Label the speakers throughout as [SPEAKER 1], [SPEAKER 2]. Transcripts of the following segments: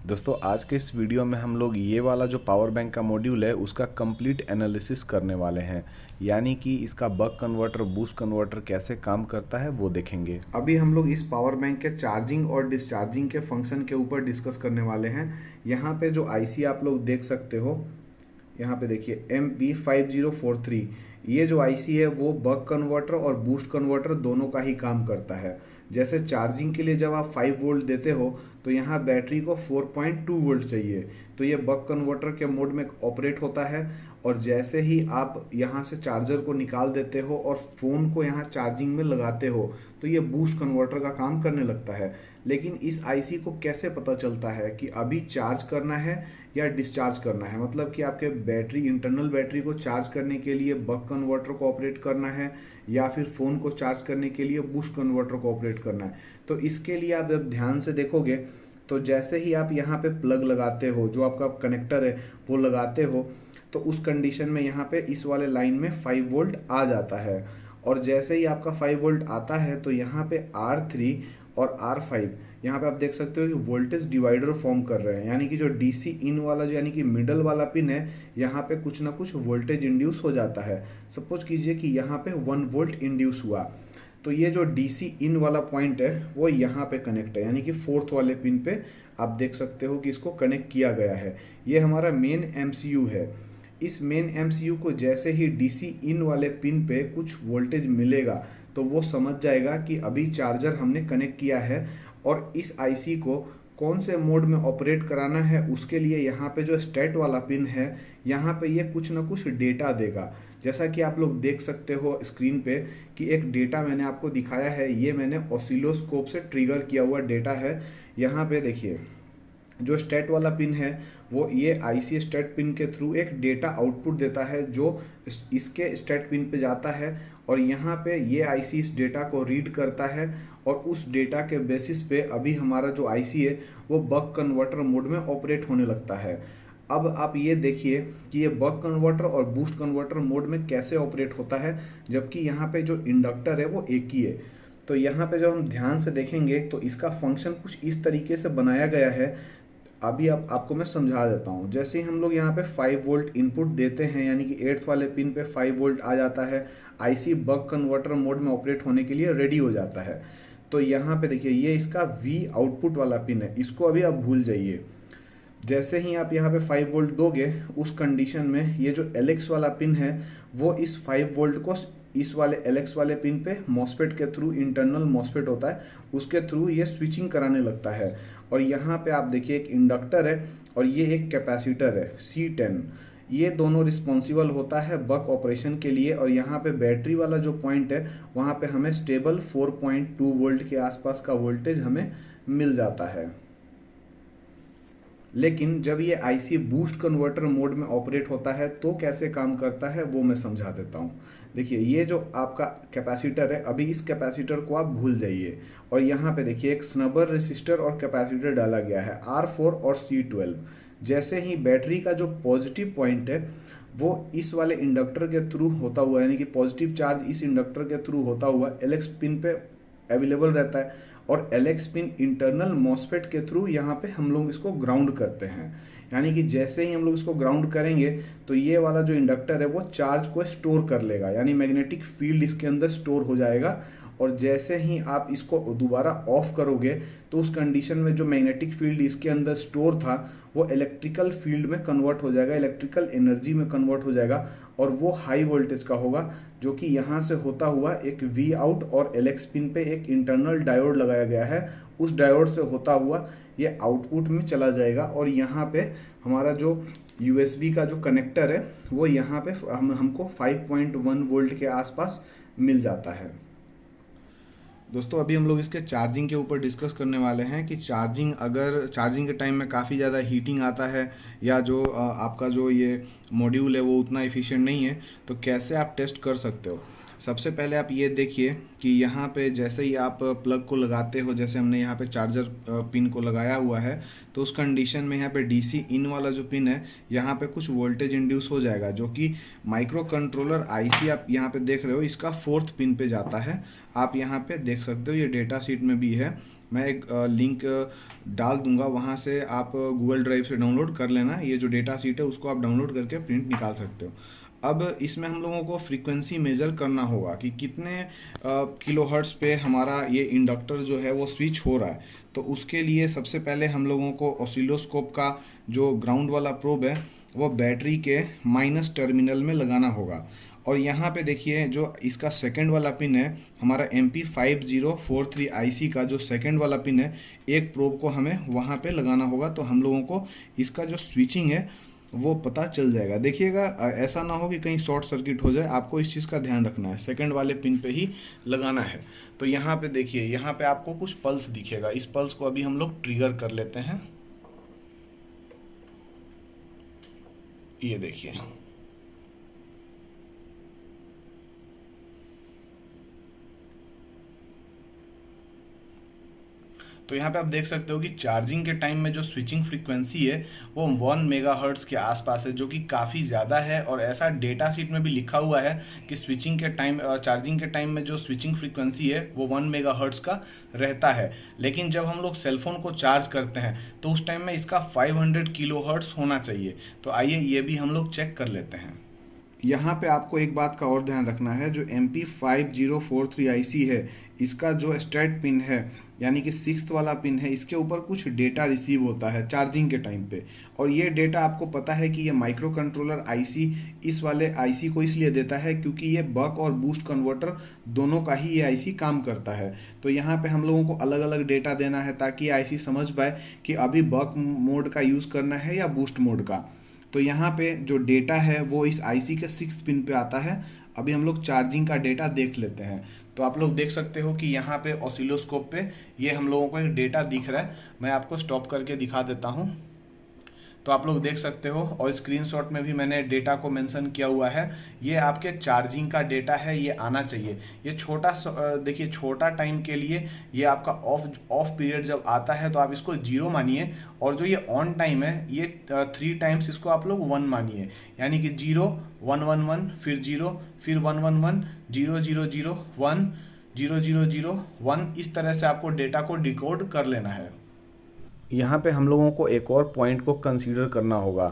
[SPEAKER 1] दोस्तों आज के इस वीडियो में हम लोग ये वाला जो पावर बैंक का मॉड्यूल है उसका कंप्लीट एनालिसिस करने वाले हैं, यानी कि इसका बक कन्वर्टर बूस्ट कन्वर्टर कैसे काम करता है वो देखेंगे। अभी हम लोग इस पावर बैंक के चार्जिंग और डिस्चार्जिंग के फंक्शन के ऊपर डिस्कस करने वाले हैं। यहाँ पे जो आईसी आप लोग देख सकते हो, यहाँ पे देखिए MP5043, ये जो आईसी है वो बक कन्वर्टर और बूस्ट कन्वर्टर दोनों का ही काम करता है। जैसे चार्जिंग के लिए जब आप 5 वोल्ट देते हो तो यहाँ बैटरी को 4.2 वोल्ट चाहिए, तो ये बक कन्वर्टर के मोड में ऑपरेट होता है। और जैसे ही आप यहाँ से चार्जर को निकाल देते हो और फ़ोन को यहाँ चार्जिंग में लगाते हो तो ये बूस्ट कन्वर्टर का काम करने लगता है। लेकिन इस आईसी को कैसे पता चलता है कि अभी चार्ज करना है या डिस्चार्ज करना है, मतलब कि आपके बैटरी इंटरनल बैटरी को चार्ज करने के लिए बक कन्वर्टर को ऑपरेट करना है या फिर फ़ोन को चार्ज करने के लिए बूस्ट कन्वर्टर को ऑपरेट करना है। तो इसके लिए आप जब ध्यान से देखोगे तो जैसे ही आप यहाँ पे प्लग लगाते हो, जो आपका कनेक्टर है वो लगाते हो, तो उस कंडीशन में यहाँ पे इस वाले लाइन में 5 वोल्ट आ जाता है। और जैसे ही आपका 5 वोल्ट आता है तो यहाँ पे R3 और R5 यहाँ पे आप देख सकते हो कि वोल्टेज डिवाइडर फॉर्म कर रहे हैं, यानी कि जो डीसी इन वाला जो यानी कि मिडल वाला पिन है, यहाँ पे कुछ ना कुछ वोल्टेज इंड्यूस हो जाता है। सपोज कीजिए कि यहाँ पे 1 वोल्ट इंड्यूस हुआ, तो ये जो डीसी इन वाला पॉइंट है वो यहाँ पे कनेक्ट है, यानी कि 4th वाले पिन पे आप देख सकते हो कि इसको कनेक्ट किया गया है। ये हमारा मेन एमसीयू है। इस मेन एमसीयू को जैसे ही डीसी इन वाले पिन पे कुछ वोल्टेज मिलेगा तो वो समझ जाएगा कि अभी चार्जर हमने कनेक्ट किया है, और इस आईसी को कौन से मोड में ऑपरेट कराना है उसके लिए यहाँ पे जो स्टेट वाला पिन है यहाँ पे ये कुछ ना कुछ डेटा देगा। जैसा कि आप लोग देख सकते हो स्क्रीन पे कि एक डेटा मैंने आपको दिखाया है, ये मैंने ऑसिलोस्कोप से ट्रिगर किया हुआ डेटा है। यहाँ पे देखिए जो स्टेट वाला पिन है वो ये आईसी स्टेट पिन के थ्रू एक डेटा आउटपुट देता है जो इसके स्टेट पिन पे जाता है, और यहाँ पे ये आईसी इस डेटा को रीड करता है और उस डेटा के बेसिस पे अभी हमारा जो आईसी है वो बक कन्वर्टर मोड में ऑपरेट होने लगता है। अब आप ये देखिए कि ये बक कन्वर्टर और बूस्ट कन्वर्टर मोड में कैसे ऑपरेट होता है, जबकि यहाँ पे जो इंडक्टर है वो एक ही है। तो यहाँ पे जब हम ध्यान से देखेंगे तो इसका फंक्शन कुछ इस तरीके से बनाया गया है। अभी आपको मैं समझा देता हूँ। जैसे ही हम लोग यहाँ पे 5 वोल्ट इनपुट देते हैं, यानी कि 8th वाले पिन पे 5 वोल्ट आ जाता है, आईसी बक कन्वर्टर मोड में ऑपरेट होने के लिए रेडी हो जाता है। तो यहाँ पे देखिए ये इसका V आउटपुट वाला पिन है, इसको अभी आप भूल जाइए। जैसे ही आप यहाँ पे 5 वोल्ट दोगे उस कंडीशन में ये जो LX वाला पिन है वो इस 5 वोल्ट को इस वाले LX वाले पिन पे मॉसफेट के थ्रू, इंटरनल मॉसफेट होता है उसके थ्रू ये स्विचिंग कराने लगता है। और यहाँ पे आप देखिए एक इंडक्टर है और ये एक कैपेसिटर है C10, ये दोनों रिस्पॉन्सिबल होता है बक ऑपरेशन के लिए। और यहाँ पे बैटरी वाला जो पॉइंट है वहाँ पे हमें स्टेबल 4.2 वोल्ट के आसपास का वोल्टेज हमें मिल जाता है। लेकिन जब ये आईसी बूस्ट कन्वर्टर मोड में ऑपरेट होता है तो कैसे काम करता है वो मैं समझा देता हूँ। देखिए ये जो आपका कैपेसिटर है, अभी इस कैपेसिटर को आप भूल जाइए, और यहाँ पे देखिए एक स्नबर रेसिस्टर और कैपेसिटर डाला गया है R4 और C12। जैसे ही बैटरी का जो पॉजिटिव पॉइंट है वो इस वाले इंडक्टर के थ्रू होता हुआ, यानी कि पॉजिटिव चार्ज इस इंडक्टर के थ्रू होता हुआ LX पिन पे अवेलेबल रहता है, और LX पिन इंटरनल मॉसफेट के थ्रू यहाँ पे हम लोग इसको ग्राउंड करते हैं। यानी कि जैसे ही हम लोग इसको ग्राउंड करेंगे तो ये वाला जो इंडक्टर है वो चार्ज को स्टोर कर लेगा, यानी मैग्नेटिक फील्ड इसके अंदर स्टोर हो जाएगा। और जैसे ही आप इसको दोबारा ऑफ करोगे तो उस कंडीशन में जो मैग्नेटिक फील्ड इसके अंदर स्टोर था वो इलेक्ट्रिकल फील्ड में कन्वर्ट हो जाएगा, इलेक्ट्रिकल एनर्जी में कन्वर्ट हो जाएगा, और वो हाई वोल्टेज का होगा, जो कि यहाँ से होता हुआ एक V आउट और LX पिन पे एक इंटरनल डायोड लगाया गया है, उस डायोड से होता हुआ ये आउटपुट में चला जाएगा। और यहाँ पे हमारा जो USB का जो कनेक्टर है वो यहाँ पे हमको 5.1 वोल्ट के आसपास मिल जाता है। दोस्तों अभी हम लोग इसके चार्जिंग के ऊपर डिस्कस करने वाले हैं कि अगर चार्जिंग के टाइम में काफ़ी ज़्यादा हीटिंग आता है या जो आपका जो ये मॉड्यूल है वो उतना एफिशिएंट नहीं है तो कैसे आप टेस्ट कर सकते हो। सबसे पहले आप ये देखिए कि यहाँ पे जैसे ही आप प्लग को लगाते हो, जैसे हमने यहाँ पे चार्जर पिन को लगाया हुआ है, तो उस कंडीशन में यहाँ पे डीसी इन वाला जो पिन है यहाँ पे कुछ वोल्टेज इंड्यूस हो जाएगा, जो कि माइक्रो कंट्रोलर आईसी आप यहाँ पे देख रहे हो इसका 4th पिन पे जाता है। आप यहाँ पे देख सकते हो ये डेटा शीट में भी है
[SPEAKER 2] मैं एक लिंक डाल दूंगा, वहाँ से आप गूगल ड्राइव से डाउनलोड कर लेना। ये जो डेटा शीट है उसको आप डाउनलोड करके प्रिंट निकाल सकते हो। अब इसमें हम लोगों को फ्रीक्वेंसी मेजर करना होगा कि कितने किलोहर्ट्ज़ पे हमारा ये इंडक्टर जो है वो स्विच हो रहा है। तो उसके लिए सबसे पहले हम लोगों को ऑसिलोस्कोप का जो ग्राउंड वाला प्रोब है वो बैटरी के माइनस टर्मिनल में लगाना होगा। और यहाँ पे देखिए जो इसका सेकंड वाला पिन है, हमारा MP5043 IC का जो सेकंड वाला पिन है, एक प्रोब को हमें वहाँ पे लगाना होगा। तो हम लोगों को इसका जो स्विचिंग है वो पता चल जाएगा। देखिएगा ऐसा ना हो कि कहीं शॉर्ट सर्किट हो जाए, आपको इस चीज़ का ध्यान रखना है, सेकंड वाले पिन पे ही लगाना है। तो यहाँ पे देखिए, यहाँ पे आपको कुछ पल्स दिखेगा, इस पल्स को अभी हम लोग ट्रिगर कर लेते हैं। ये देखिए, तो यहाँ पे आप देख सकते हो कि चार्जिंग के टाइम में जो स्विचिंग फ्रीक्वेंसी है वो 1 मेगाहर्ट्ज़ के आसपास है, जो कि काफ़ी ज़्यादा है। और ऐसा डेटा शीट में भी लिखा हुआ है कि स्विचिंग के टाइम, चार्जिंग के टाइम में जो स्विचिंग फ्रीक्वेंसी है वो 1 मेगाहर्ट्ज़ का रहता है। लेकिन जब हम लोग सेलफोन को चार्ज करते हैं तो उस टाइम में इसका 500 किलोहर्ट्ज़ होना चाहिए। तो आइए ये भी हम लोग चेक कर लेते हैं। यहाँ पे आपको एक बात का और ध्यान रखना है, जो MP5043 IC है, इसका जो स्टार्ट पिन है यानी कि 6th वाला पिन है, इसके ऊपर कुछ डेटा रिसीव होता है चार्जिंग के टाइम पे। और ये डेटा आपको पता है कि ये माइक्रो कंट्रोलर IC इस वाले IC को इसलिए देता है क्योंकि ये बक और बूस्ट कन्वर्टर दोनों का ही ये IC काम करता है। तो यहाँ पे हम लोगों को अलग अलग डेटा देना है ताकि IC समझ पाए कि अभी बक मोड का यूज़ करना है या बूस्ट मोड का। तो यहाँ पे जो डेटा है वो इस IC के 6th पिन पे आता है। अभी हम लोग चार्जिंग का डेटा देख लेते हैं। तो आप लोग देख सकते हो कि यहाँ पे ऑसिलोस्कोप पे ये हम लोगों को एक डेटा दिख रहा है। मैं आपको स्टॉप करके दिखा देता हूँ। तो आप लोग देख सकते हो, और स्क्रीनशॉट में भी मैंने डेटा को मेंशन किया हुआ है। ये आपके चार्जिंग का डेटा है, ये आना चाहिए। ये छोटा देखिए, छोटा टाइम के लिए ये आपका ऑफ पीरियड जब आता है तो आप इसको 0 मानिए, और जो ये ऑन टाइम है ये 3 टाइम्स इसको आप लोग 1 मानिए। यानी कि 0 1 1 1, फिर 0, फिर 1 1 1, 0 0 0 1, 0 0 0 1। इस तरह से आपको डेटा को डिकोड कर लेना है।
[SPEAKER 1] यहाँ पे हम लोगों को एक और पॉइंट को कंसीडर करना होगा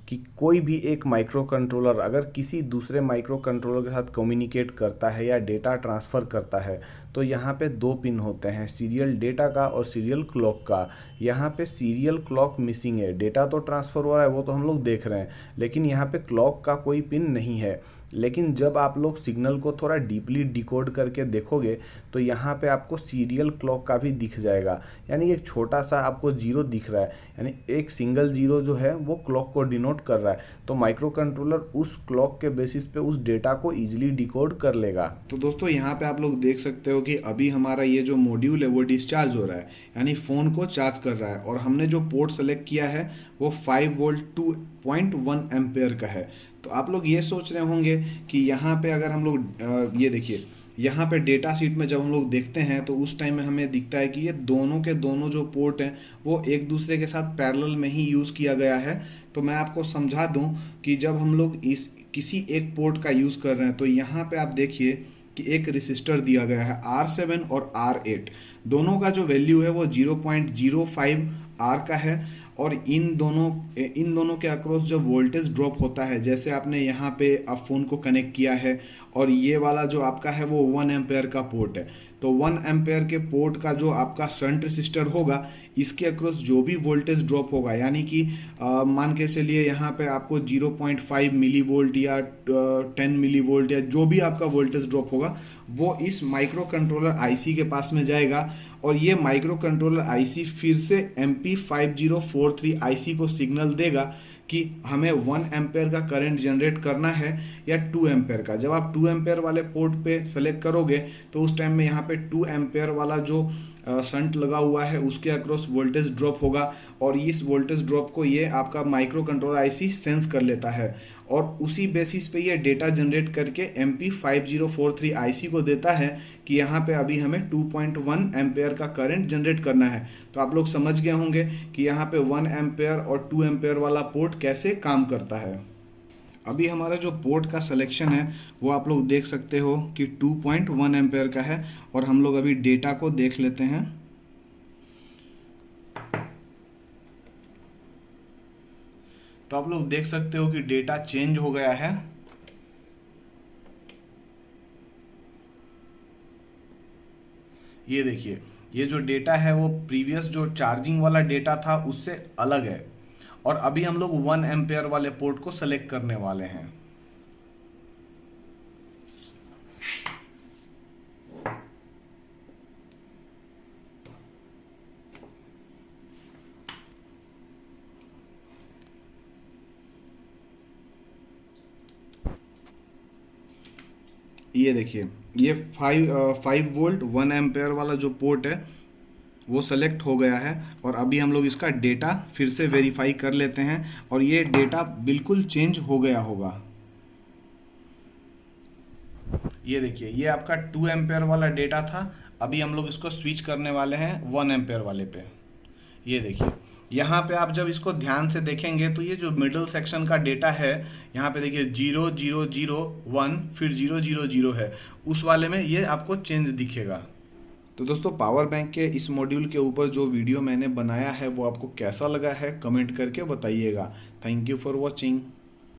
[SPEAKER 1] कि कोई भी एक माइक्रो कंट्रोलर अगर किसी दूसरे माइक्रो कंट्रोलर के साथ कम्युनिकेट करता है या डेटा ट्रांसफ़र करता है तो यहाँ पे 2 पिन होते हैं, सीरियल डेटा का और सीरियल क्लॉक का। यहाँ पे सीरियल क्लॉक मिसिंग है, डेटा तो ट्रांसफ़र हो रहा है वो तो हम लोग देख रहे हैं, लेकिन यहाँ पे क्लॉक का कोई पिन नहीं है। लेकिन जब आप लोग सिग्नल को थोड़ा डीपली डिकोड करके देखोगे तो यहाँ पे आपको सीरियल क्लॉक का भी दिख जाएगा, यानी एक छोटा सा आपको 0 दिख रहा है, यानी एक सिंगल 0 जो है वो क्लॉक को डिनोट कर रहा है। तो माइक्रो कंट्रोलर उस क्लॉक के बेसिस पे उस डेटा को ईजिली डिकोड कर लेगा।
[SPEAKER 2] तो दोस्तों यहाँ पे आप लोग देख सकते हो कि अभी हमारा ये जो मॉड्यूल है वो डिस्चार्ज हो रहा है, यानी फ़ोन को चार्ज कर रहा है। और हमने जो पोर्ट सेलेक्ट किया है वो 5 वोल्ट 2.1 एम्पेयर का है। तो आप लोग ये सोच रहे होंगे कि यहाँ पे अगर हम लोग ये देखिए, यहाँ पे डेटा शीट में जब हम लोग देखते हैं तो उस टाइम में हमें दिखता है कि ये दोनों के दोनों जो पोर्ट हैं वो एक दूसरे के साथ पैरेलल में ही यूज़ किया गया है। तो मैं आपको समझा दूं कि जब हम लोग इस किसी एक पोर्ट का यूज़ कर रहे हैं तो यहाँ पे आप देखिए कि एक रेसिस्टर दिया गया है R7 और R8। दोनों का जो वैल्यू है वो 0.05 R का है। और इन दोनों के अक्रॉस जब वोल्टेज ड्रॉप होता है, जैसे आपने यहाँ पे आप फ़ोन को कनेक्ट किया है और ये वाला जो आपका है वो 1 एम्पेयर का पोर्ट है, तो 1 एम्पेयर के पोर्ट का जो आपका शंट रेसिस्टर होगा इसके अक्रॉस जो भी वोल्टेज ड्रॉप होगा, यानी कि मान के चलिए यहाँ पे आपको 0.5 मिली वोल्ट या 10 मिली वोल्ट या जो भी आपका वोल्टेज ड्रॉप होगा वो इस माइक्रो कंट्रोलर IC के पास में जाएगा। और ये माइक्रो कंट्रोलर IC फिर से MP5043 IC को सिग्नल देगा कि हमें 1 एम्पेयर का करंट जनरेट करना है या 2 एम्पेयर का। जब आप 2 एम्पेयर वाले पोर्ट पे सेलेक्ट करोगे तो उस टाइम में यहाँ पे 2 एम्पेयर वाला जो शंट लगा हुआ है उसके अक्रॉस वोल्टेज ड्रॉप होगा, और इस वोल्टेज ड्रॉप को ये आपका माइक्रो कंट्रोलर IC सेंस कर लेता है और उसी बेसिस पे ये डेटा जनरेट करके MP5043 IC को देता है कि यहाँ पे अभी हमें 2.1 एम्पेयर का करंट जनरेट करना है। तो आप लोग समझ गए होंगे कि यहाँ पे 1 एम्पेयर और 2 एम्पेयर वाला पोर्ट कैसे काम करता है। अभी हमारा जो पोर्ट का सिलेक्शन है वो आप लोग देख सकते हो कि 2.1 एम्पेयर का है, और हम लोग अभी डेटा को देख लेते हैं। तो आप लोग देख सकते हो कि डेटा चेंज हो गया है। ये देखिए, ये जो डेटा है वो प्रीवियस जो चार्जिंग वाला डेटा था उससे अलग है। और अभी हम लोग 1 एम्पेयर वाले पोर्ट को सेलेक्ट करने वाले हैं। ये देखिए, ये 5 वोल्ट 1 एम्पेयर वाला जो पोर्ट है वो सेलेक्ट हो गया है। और अभी हम लोग इसका डेटा फिर से वेरीफाई कर लेते हैं और ये डेटा बिल्कुल चेंज हो गया होगा। ये देखिए, ये आपका 2 एम्पेयर वाला डेटा था, अभी हम लोग इसको स्विच करने वाले हैं 1 एम्पेयर वाले पे। ये देखिए, यहाँ पे आप जब इसको ध्यान से देखेंगे तो ये जो मिडिल सेक्शन का डेटा है, यहाँ पे देखिए 0001 फिर 000 है, उस वाले में ये आपको चेंज दिखेगा। तो दोस्तों, पावर बैंक के इस मॉड्यूल के ऊपर जो वीडियो मैंने बनाया है वो आपको कैसा लगा है कमेंट करके बताइएगा। Thank you for watching.